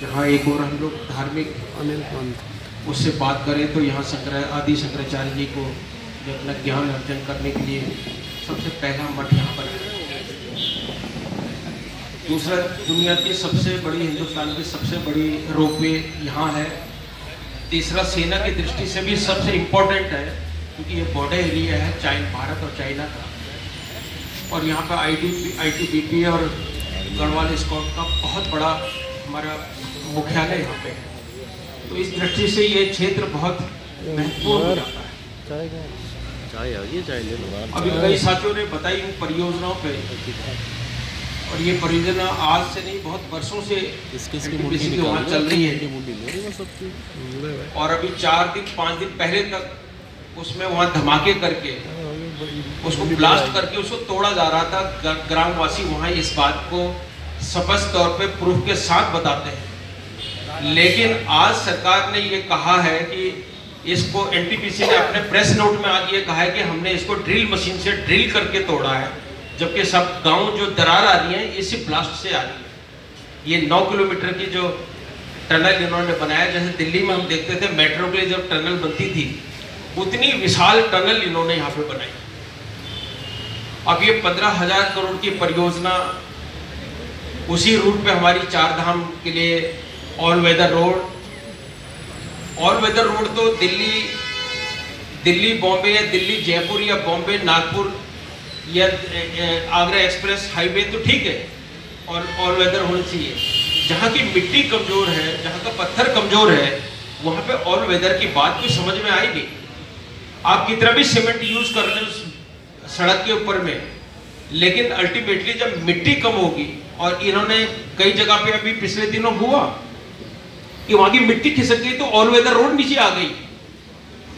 जहाँ एक और हम लोग धार्मिक उससे बात करें तो यहाँ आदि शंकराचार्य जी को जो अपना ज्ञान अर्जन करने के लिए सबसे पहला मठ यहाँ पर है। दूसरा, दुनिया की सबसे बड़ी, हिंदुस्तान की सबसे बड़ी रोपवे यहाँ है। तीसरा, सेना की दृष्टि से भी सबसे इम्पोर्टेंट है क्योंकि ये बॉर्डर एरिया है भारत और चाइना का, और यहाँ पर ITBP और गढ़वाल स्काउट का बहुत बड़ा हमारा मुख्यालय यहाँ पे है। तो इस दृष्टि से ये क्षेत्र बहुत महत्वपूर्ण हो जाता है। अभी कई साथियों ने बताई इन परियोजनाओं पे, और ये परियोजना आज से नहीं बहुत वर्षों से NTPC की वहाँ चल रही है, और अभी 4 दिन 5 दिन पहले तक उसमें वहाँ धमाके करके उसको ब्लास्ट करके उसको तोड़ा जा रहा था। ग्रामवासी वहाँ इस बात को स्पष्ट तौर पे प्रूफ के साथ बताते हैं। लेकिन आज सरकार ने ये कहा है कि इसको NTPC ने अपने प्रेस नोट में आज ये कहा है कि हमने इसको ड्रिल मशीन से ड्रिल करके तोड़ा है, जबकि सब गांव जो दरार आ रही है इसी ब्लास्ट से आ रही है। ये 9 किलोमीटर की जो टनल इन्होंने बनाया, जैसे दिल्ली में हम देखते थे मेट्रो के लिए जब टनल बनती थी उतनी विशाल टनल इन्होंने यहाँ पे बनाई। अब ये 15,000 करोड़ की परियोजना उसी रूट पे हमारी 4 धाम के लिए ऑल वेदर रोड तो दिल्ली बॉम्बे या दिल्ली जयपुर या बॉम्बे नागपुर या आगरा एक्सप्रेस हाईवे तो ठीक है, और ऑल वेदर होना चाहिए। जहाँ की मिट्टी कमजोर है, जहाँ का पत्थर कमजोर है, वहाँ पे ऑल वेदर की बात भी समझ में आएगी। आप कितना भी सीमेंट यूज कर लें उस सड़क के ऊपर में, लेकिन अल्टीमेटली जब मिट्टी कम होगी, और इन्होंने कई जगह पे अभी पिछले दिनों हुआ कि वहां की मिट्टी खिसक गई तो ऑल वेदर रोड नीचे आ गई,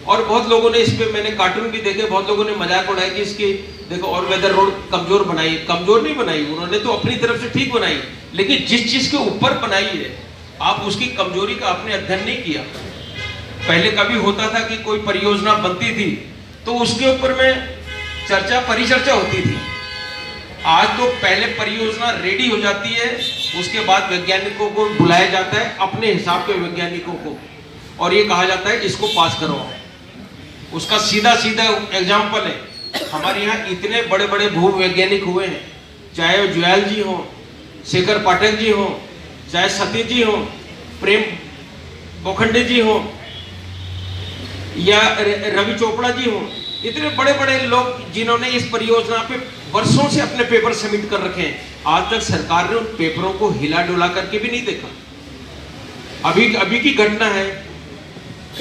और बहुत लोगों ने इस पे, मैंने कार्टून भी देखे, बहुत लोगों ने मजाक उड़ाया कि इसकी देखो ऑल वेदर रोड कमजोर बनाई। कमजोर नहीं बनाई उन्होंने, तो अपनी तरफ से ठीक बनाई, लेकिन जिस चीज के ऊपर बनाई है आप उसकी कमजोरी का आपने अध्ययन नहीं किया। पहले कभी होता था कि कोई परियोजना बनती थी तो उसके ऊपर में परिचर्चा होती थी। आज तो पहले परियोजना रेडी हो जाती है, उसके बाद वैज्ञानिकों को बुलाया जाता है, अपने हिसाब के वैज्ञानिकों को, और ये कहा जाता है इसको पास करो। उसका सीधा एग्जाम्पल है, हमारे यहाँ इतने बड़े बड़े भू वैज्ञानिक हुए हैं, चाहे वो जुयाल जी हो, शेखर पाठक जी हो, चाहे सतीश जी हो, प्रेम बोखंडे जी हो, या रवि चोपड़ा जी हो, इतने बड़े बड़े लोग जिन्होंने इस परियोजना पे वर्षों से अपने पेपर सबमिट कर रखे हैं, आज तक सरकार ने उन पेपरों को हिला डुला करके भी नहीं देखा। अभी की घटना है,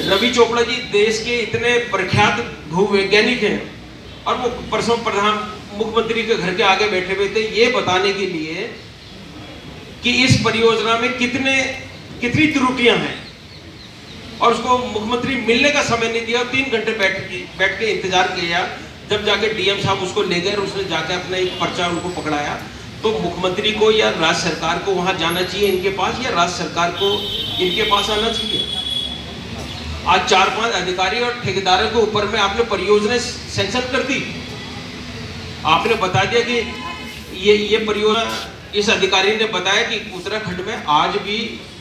रवि चोपड़ा जी देश के इतने प्रख्यात भूवैज्ञानिक हैं, और वो परसों मुख्यमंत्री के घर के आगे बैठे हुए थे ये बताने के लिए कि इस परियोजना में कितनी त्रुटियां हैं, और उसको मुख्यमंत्री मिलने का समय नहीं दिया। 3 घंटे बैठ के इंतजार किया, जब जाके DM साहब उसको ले गए, उसने जाके अपना एक पर्चा उनको पकड़ाया। तो मुख्यमंत्री को या राज्य सरकार को वहां जाना चाहिए इनके पास, या राज्य सरकार को इनके पास आना चाहिए। आज 4-5 अधिकारी और ठेकेदारों के ऊपर में आपने परियोजना सैंक्शन कर दी, आपने बता दिया कि ये परियोजना, इस अधिकारी ने बताया कि उत्तराखंड में आज भी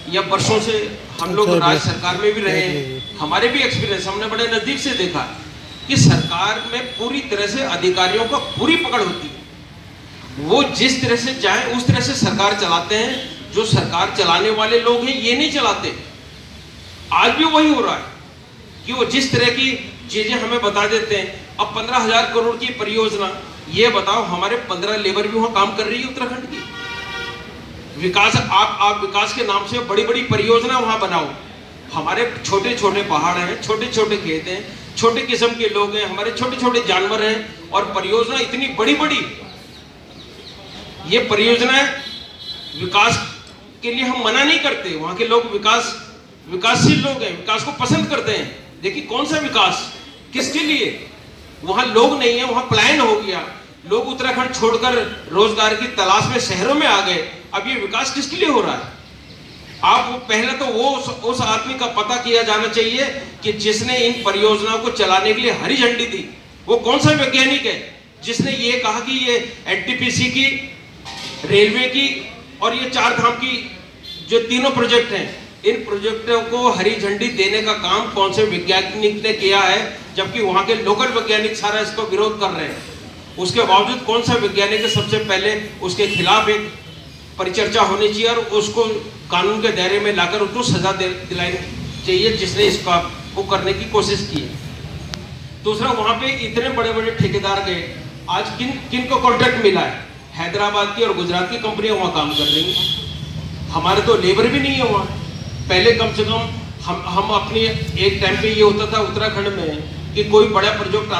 या वर्षों से हम लोग राज्य सरकार में भी रहे हैं, हमारे भी एक्सपीरियंस, हमने बड़े नजदीक से देखा कि सरकार में पूरी तरह से अधिकारियों का पूरी पकड़ होती है। वो जिस तरह से चाहे उस तरह से सरकार चलाते हैं। जो सरकार चलाने वाले लोग हैं ये नहीं चलाते। आज भी वही हो रहा है कि वो जिस तरह की चीजें हमें बता देते हैं। अब 15,000 करोड़ की परियोजना, ये बताओ हमारे 15 लेबर भी वहां काम कर रही है उत्तराखंड की। विकास, आप विकास के नाम से बड़ी बड़ी परियोजना वहां बनाओ। हमारे छोटे छोटे पहाड़ हैं, छोटे छोटे खेत हैं, छोटे किस्म के लोग हैं, हमारे छोटे छोटे जानवर हैं, और परियोजना इतनी बड़ी बड़ी। ये परियोजनाएं विकास के लिए हम मना नहीं करते, वहां के लोग विकासशील लोग हैं, विकास को पसंद करते हैं। देखिए कौन सा विकास, किसके लिए? वहां लोग नहीं है, वहां पलायन हो गया, लोग उत्तराखंड छोड़कर रोजगार की तलाश में शहरों में आ गए। अब ये विकास किसके लिए हो रहा है? आप पहले तो उस आदमी का पता किया जाना चाहिए कि जिसने इन परियोजनाओं को चलाने के लिए हरी झंडी दी। वो कौन सा वैज्ञानिक है जिसने ये कहा कि ये NTPC की, रेलवे की और ये 4 धाम की जो तीनों प्रोजेक्ट हैं, इन प्रोजेक्टों को हरी झंडी देने का काम कौन से वैज्ञानिक ने किया है, जबकि वहां के लोकल वैज्ञानिक सारा इसको विरोध कर रहे हैं। उसके बावजूद कौन सा वैज्ञानिक है सबसे पहले उसके खिलाफ एक परिचर्चा होनी चाहिए और उसको कानून के दायरे में लाकर उसको सजा दिलानी चाहिए जिसने इसका वो करने की कोशिश की है। दूसरा, वहां पे इतने बड़े बड़े ठेकेदार गए, आज किन को कॉन्ट्रैक्ट मिला है? हैदराबाद की और गुजरात की कंपनियां वहां काम कर रही हैं। हमारे तो लेबर भी नहीं है वहां। पहले कम से कम हम अपनी एक टाइम पे ये होता था उत्तराखंड में कि कोई बड़ा प्रोजेक्ट आता